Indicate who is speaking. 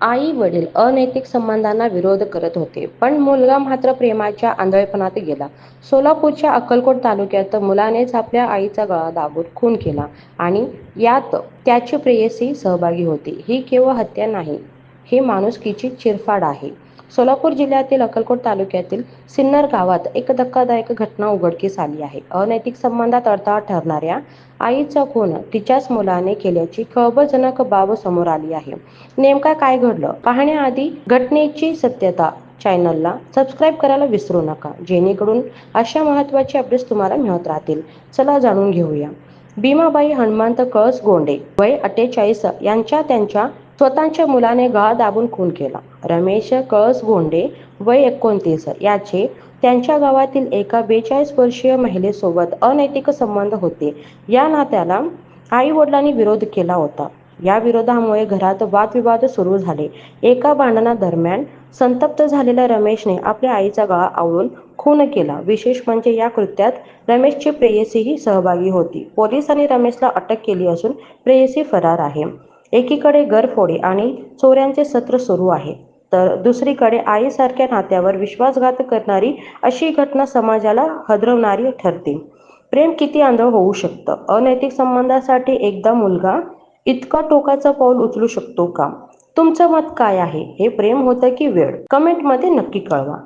Speaker 1: आई वडील अनैतिक संबंधांना विरोध करत होते, पण मुलगा मात्र प्रेमाच्या आंधळेपणात गेला. सोलापूरच्या अक्कलकोट तालुक्यात मुलानेच आपल्या आईचा गळा दाबून खून केला आणि यात त्याची प्रेयसी सहभागी होती. ही केवळ हत्या नाही, ही माणुसकीची चिरफाड आहे. सोलापूर जिल्ह्यातील अक्कलकोट तालुक्यातील सिन्नर गावात एक धक्कादायक घटना उघडकीस आली आहे. अनैतिक संबंधात अडथळा ठरणाऱ्या आईचा खून तिच्याच मुलाने केल्याची खळबळजनक बाब समोर आली आहे. नेमका काय घडलं पाहण्याआधी घटनेची सत्यता चॅनलला सबस्क्राईब करायला विसरू नका, जेणेकरून अशा महत्त्वाचे अपडेट्स तुम्हाला मिळत राहतील. चला जाणून घेऊया. भीमाबाई हनुमंत कळसगोंडे वय 48 यांच्या त्यांच्या स्वतःच्या मुलाने गळा दाबून खून केला. रमेश कळसगोंडे वय 29 याचे त्यांच्या गावातील एका 42 वर्षीय महिलेसोबत अनैतिक संबंध होते. या नात्याला आई वडिलांनी विरोध केला होता. या विरोधामुळे घरात वादविवाद सुरू झाले. एका भांडणादरम्यान संतप्त झालेल्या रमेशने आपल्या आईचा गळा आवळून खून केला. विशेष म्हणजे या कृत्यात रमेशची प्रेयसीही सहभागी होती. पोलिसांनी रमेशला अटक केली असून प्रेयसी फरार आहे. एकीकडे घरफोडी आणि चोऱ्यांचे सत्र सुरू आहे, तर दुसरीकडे आईसारख्या नात्यावर विश्वासघात करणारी अशी घटना समाजाला हादरवणारी ठरते. प्रेम किती आंधळ होऊ शकतं? अनैतिक संबंधासाठी एकदा मुलगा इतका टोकाचं पाऊल उचलू शकतो का? तुमचं मत काय आहे? हे प्रेम होतं की वेळ? कमेंटमध्ये नक्की कळवा.